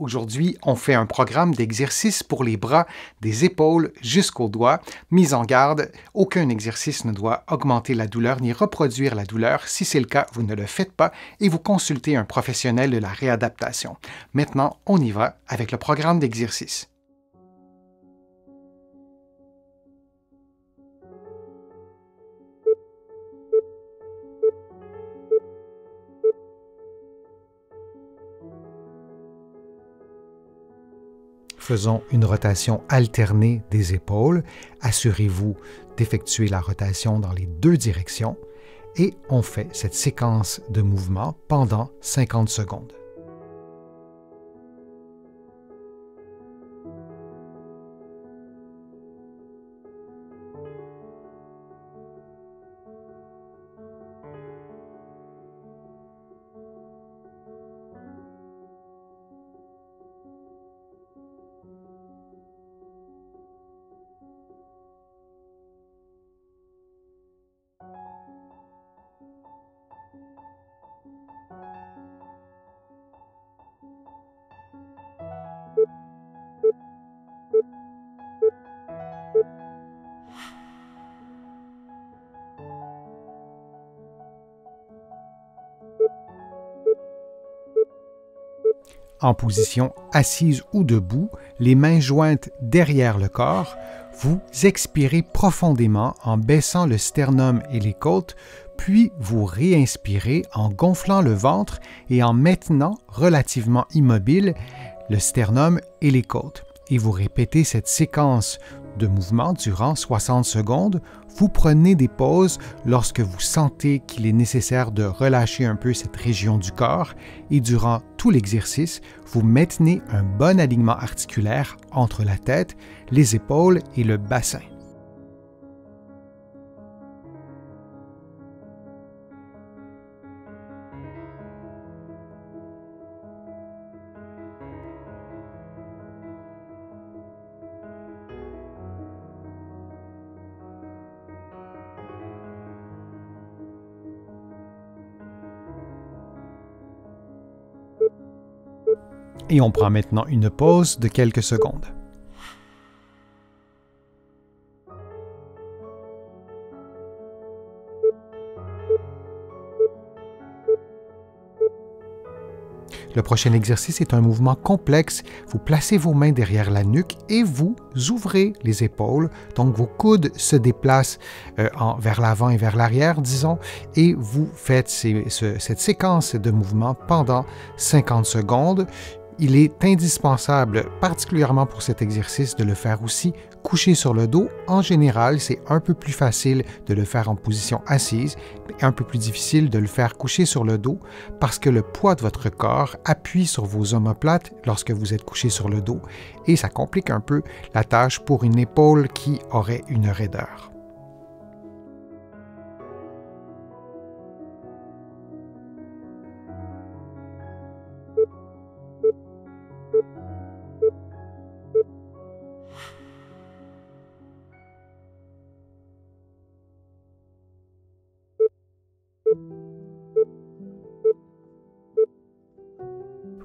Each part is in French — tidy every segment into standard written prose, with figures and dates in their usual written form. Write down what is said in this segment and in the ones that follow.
Aujourd'hui, on fait un programme d'exercice pour les bras, des épaules jusqu'aux doigts. Mise en garde, aucun exercice ne doit augmenter la douleur ni reproduire la douleur. Si c'est le cas, vous ne le faites pas et vous consultez un professionnel de la réadaptation. Maintenant, on y va avec le programme d'exercice. Faisons une rotation alternée des épaules. Assurez-vous d'effectuer la rotation dans les deux directions et on fait cette séquence de mouvements pendant 50 secondes. En position assise ou debout, les mains jointes derrière le corps, vous expirez profondément en baissant le sternum et les côtes, puis vous réinspirez en gonflant le ventre et en maintenant relativement immobile le sternum et les côtes. Et vous répétez cette séquence de mouvements durant 60 secondes. Vous prenez des pauses lorsque vous sentez qu'il est nécessaire de relâcher un peu cette région du corps et durant tout l'exercice, vous maintenez un bon alignement articulaire entre la tête, les épaules et le bassin. Et on prend maintenant une pause de quelques secondes. Le prochain exercice est un mouvement complexe. Vous placez vos mains derrière la nuque et vous ouvrez les épaules. Donc vos coudes se déplacent vers l'avant et vers l'arrière, disons, et vous faites cette séquence de mouvements pendant 50 secondes. Il est indispensable, particulièrement pour cet exercice, de le faire aussi couché sur le dos. En général, c'est un peu plus facile de le faire en position assise, mais un peu plus difficile de le faire couché sur le dos parce que le poids de votre corps appuie sur vos omoplates lorsque vous êtes couché sur le dos et ça complique un peu la tâche pour une épaule qui aurait une raideur.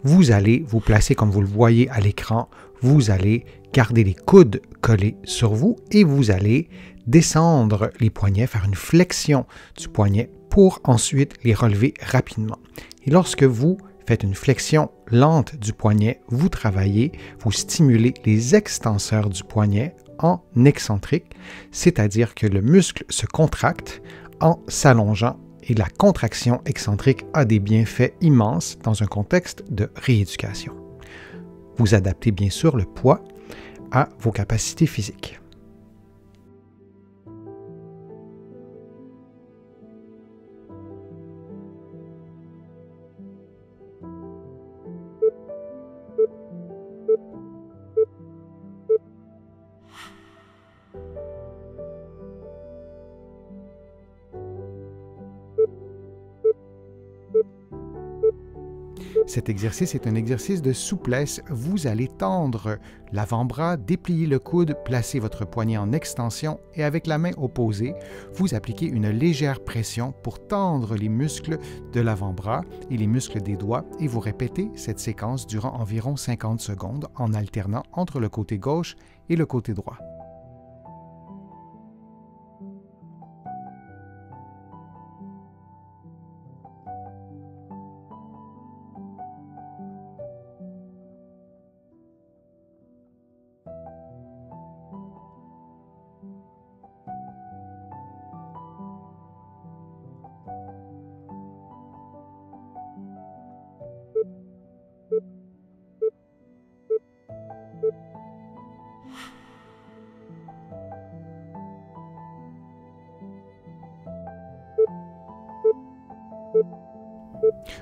Vous allez vous placer comme vous le voyez à l'écran, vous allez garder les coudes collés sur vous et vous allez descendre les poignets, faire une flexion du poignet pour ensuite les relever rapidement. Et lorsque vous faites une flexion lente du poignet, vous travaillez, vous stimulez les extenseurs du poignet en excentrique, c'est-à-dire que le muscle se contracte en s'allongeant. Et la contraction excentrique a des bienfaits immenses dans un contexte de rééducation. Vous adaptez bien sûr le poids à vos capacités physiques. Cet exercice est un exercice de souplesse. Vous allez tendre l'avant-bras, déplier le coude, placer votre poignet en extension et avec la main opposée, vous appliquez une légère pression pour tendre les muscles de l'avant-bras et les muscles des doigts et vous répétez cette séquence durant environ 50 secondes en alternant entre le côté gauche et le côté droit.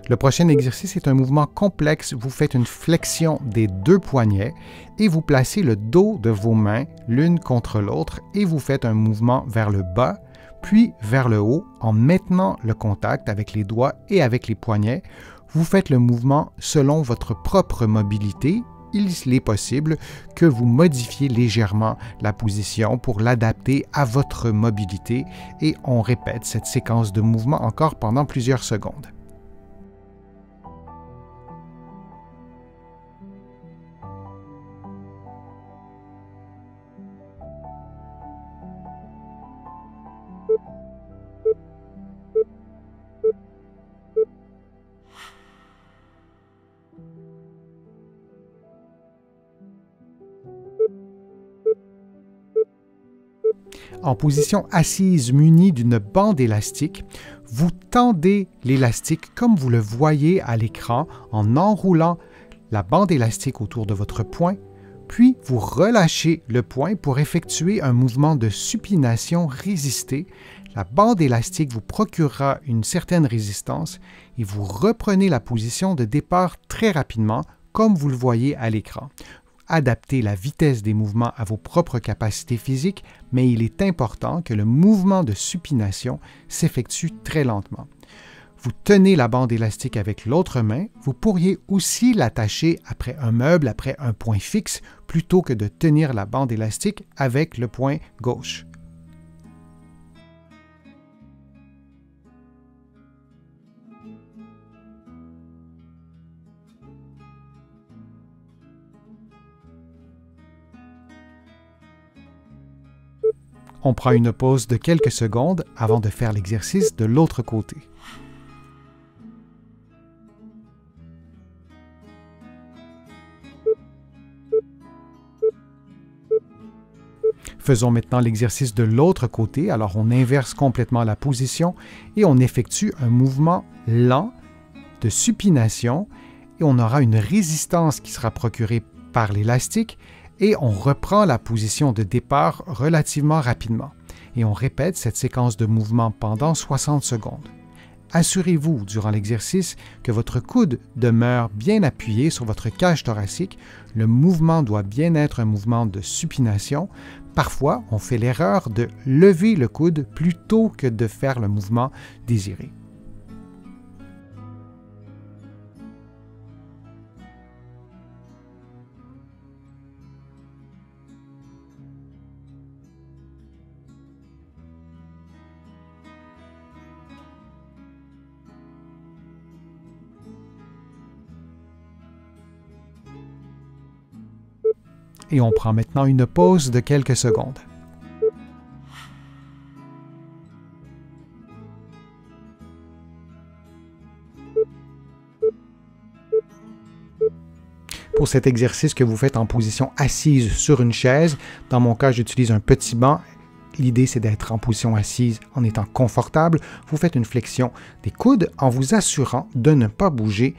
Le prochain exercice est un mouvement complexe. Vous faites une flexion des deux poignets et vous placez le dos de vos mains l'une contre l'autre et vous faites un mouvement vers le bas, puis vers le haut en maintenant le contact avec les doigts et avec les poignets. Vous faites le mouvement selon votre propre mobilité. Il est possible que vous modifiez légèrement la position pour l'adapter à votre mobilité et on répète cette séquence de mouvement encore pendant plusieurs secondes. En position assise munie d'une bande élastique, vous tendez l'élastique comme vous le voyez à l'écran en enroulant la bande élastique autour de votre poing, puis vous relâchez le poing pour effectuer un mouvement de supination résisté. La bande élastique vous procurera une certaine résistance et vous reprenez la position de départ très rapidement comme vous le voyez à l'écran. Adaptez la vitesse des mouvements à vos propres capacités physiques, mais il est important que le mouvement de supination s'effectue très lentement. Vous tenez la bande élastique avec l'autre main, vous pourriez aussi l'attacher après un meuble, après un point fixe, plutôt que de tenir la bande élastique avec le poing gauche. On prend une pause de quelques secondes avant de faire l'exercice de l'autre côté. Faisons maintenant l'exercice de l'autre côté. Alors on inverse complètement la position et on effectue un mouvement lent de supination et on aura une résistance qui sera procurée par l'élastique et on reprend la position de départ relativement rapidement. Et on répète cette séquence de mouvement pendant 60 secondes. Assurez-vous durant l'exercice que votre coude demeure bien appuyé sur votre cage thoracique. Le mouvement doit bien être un mouvement de supination. Parfois, on fait l'erreur de lever le coude plutôt que de faire le mouvement désiré. Et on prend maintenant une pause de quelques secondes. Pour cet exercice que vous faites en position assise sur une chaise, dans mon cas, j'utilise un petit banc. L'idée, c'est d'être en position assise en étant confortable. Vous faites une flexion des coudes en vous assurant de ne pas bouger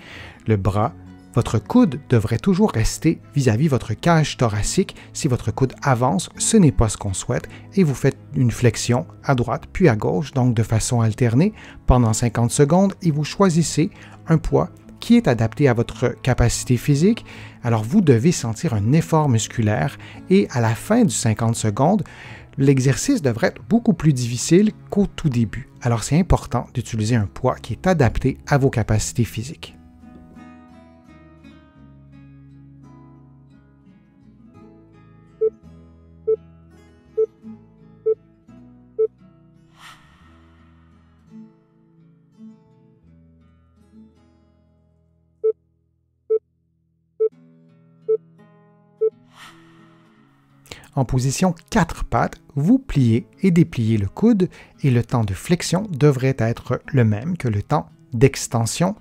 le bras. Votre coude devrait toujours rester vis-à-vis votre cage thoracique. Si votre coude avance, ce n'est pas ce qu'on souhaite et vous faites une flexion à droite puis à gauche, donc de façon alternée pendant 50 secondes et vous choisissez un poids qui est adapté à votre capacité physique. Alors vous devez sentir un effort musculaire et à la fin du 50 secondes, l'exercice devrait être beaucoup plus difficile qu'au tout début. Alors c'est important d'utiliser un poids qui est adapté à vos capacités physiques. En position 4 pattes, vous pliez et dépliez le coude et le temps de flexion devrait être le même que le temps d'extension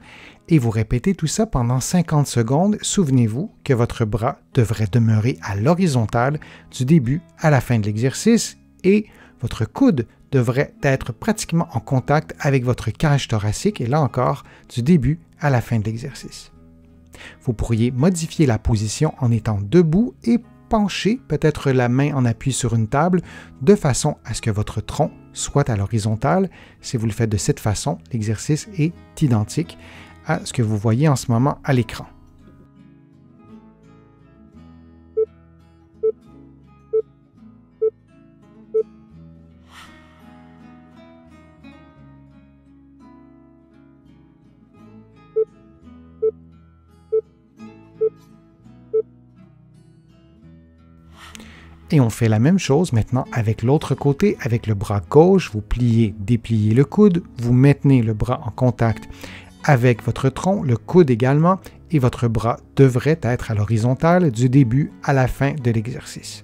et vous répétez tout ça pendant 50 secondes. Souvenez-vous que votre bras devrait demeurer à l'horizontale du début à la fin de l'exercice et votre coude devrait être pratiquement en contact avec votre cage thoracique et là encore du début à la fin de l'exercice. Vous pourriez modifier la position en étant debout et pencher peut-être la main en appui sur une table de façon à ce que votre tronc soit à l'horizontale. Si vous le faites de cette façon, l'exercice est identique à ce que vous voyez en ce moment à l'écran. Et on fait la même chose maintenant avec l'autre côté, avec le bras gauche. Vous pliez, dépliez le coude, vous maintenez le bras en contact avec votre tronc, le coude également, et votre bras devrait être à l'horizontale du début à la fin de l'exercice.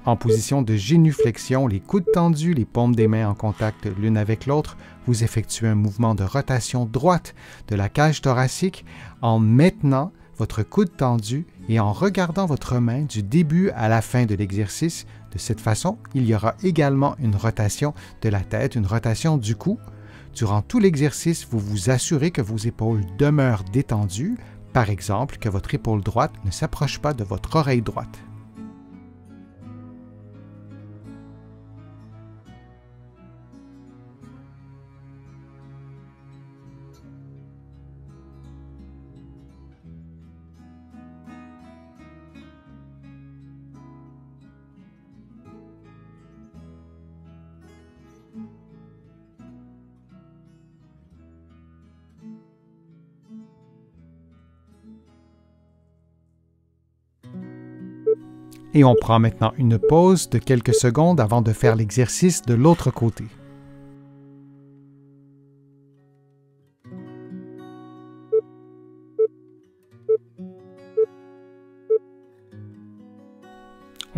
En position de génuflexion, les coudes tendus, les paumes des mains en contact l'une avec l'autre, vous effectuez un mouvement de rotation droite de la cage thoracique en maintenant votre coude tendu et en regardant votre main du début à la fin de l'exercice. De cette façon, il y aura également une rotation de la tête, une rotation du cou. Durant tout l'exercice, vous vous assurez que vos épaules demeurent détendues, par exemple que votre épaule droite ne s'approche pas de votre oreille droite. Et on prend maintenant une pause de quelques secondes avant de faire l'exercice de l'autre côté.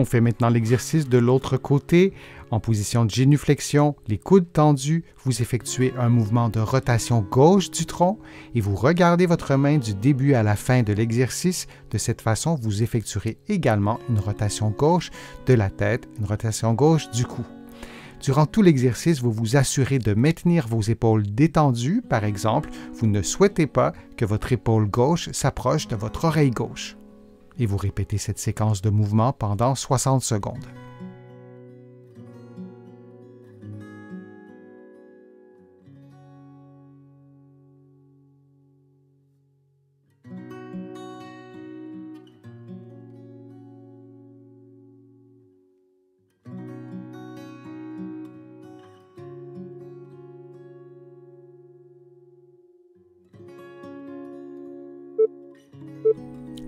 On fait maintenant l'exercice de l'autre côté. En position de génuflexion, les coudes tendus, vous effectuez un mouvement de rotation gauche du tronc et vous regardez votre main du début à la fin de l'exercice. De cette façon, vous effectuerez également une rotation gauche de la tête, une rotation gauche du cou. Durant tout l'exercice, vous vous assurez de maintenir vos épaules détendues. Par exemple, vous ne souhaitez pas que votre épaule gauche s'approche de votre oreille gauche. Et vous répétez cette séquence de mouvements pendant 60 secondes.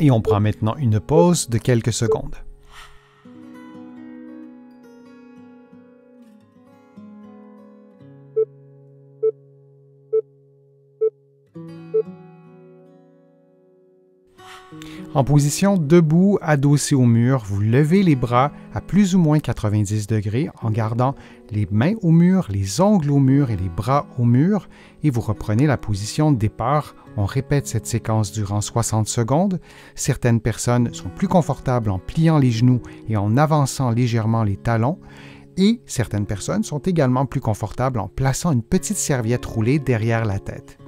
Et on prend maintenant une pause de quelques secondes. En position debout, adossé au mur, vous levez les bras à plus ou moins 90 degrés en gardant les mains au mur, les ongles au mur et les bras au mur et vous reprenez la position de départ. On répète cette séquence durant 60 secondes. Certaines personnes sont plus confortables en pliant les genoux et en avançant légèrement les talons et certaines personnes sont également plus confortables en plaçant une petite serviette roulée derrière la tête.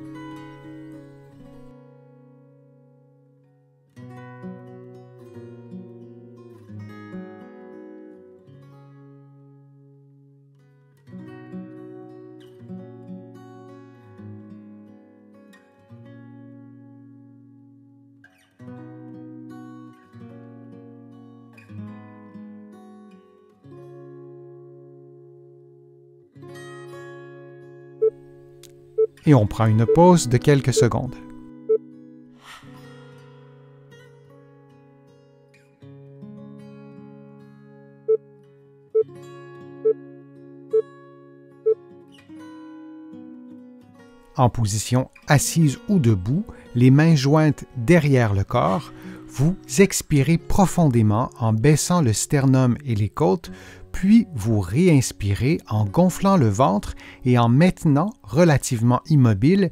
Et on prend une pause de quelques secondes. En position assise ou debout, les mains jointes derrière le corps, vous expirez profondément en baissant le sternum et les côtes, puis vous réinspirez en gonflant le ventre et en maintenant relativement immobile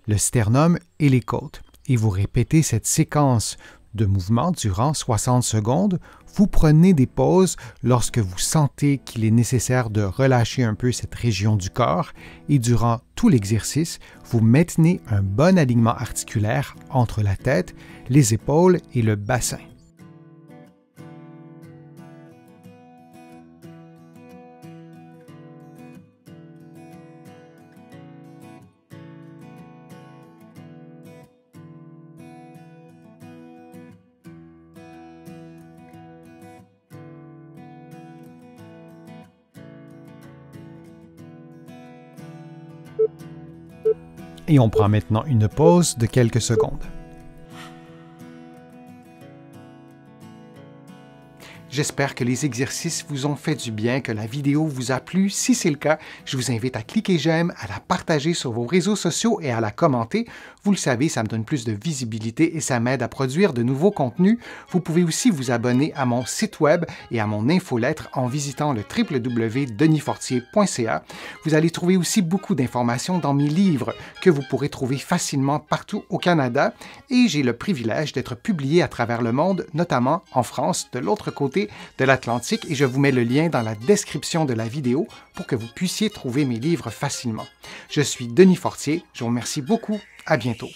le sternum et les côtes. Et vous répétez cette séquence de mouvements durant 60 secondes. Vous prenez des pauses lorsque vous sentez qu'il est nécessaire de relâcher un peu cette région du corps et durant tout l'exercice, vous maintenez un bon alignement articulaire entre la tête, les épaules et le bassin. Et on prend maintenant une pause de quelques secondes. J'espère que les exercices vous ont fait du bien, que la vidéo vous a plu. Si c'est le cas, je vous invite à cliquer j'aime, à la partager sur vos réseaux sociaux et à la commenter. Vous le savez, ça me donne plus de visibilité et ça m'aide à produire de nouveaux contenus. Vous pouvez aussi vous abonner à mon site web et à mon infolettre en visitant le www.denisfortier.ca. Vous allez trouver aussi beaucoup d'informations dans mes livres que vous pourrez trouver facilement partout au Canada et j'ai le privilège d'être publié à travers le monde, notamment en France, de l'autre côté de l'Atlantique, et je vous mets le lien dans la description de la vidéo pour que vous puissiez trouver mes livres facilement. Je suis Denis Fortier, je vous remercie beaucoup, à bientôt.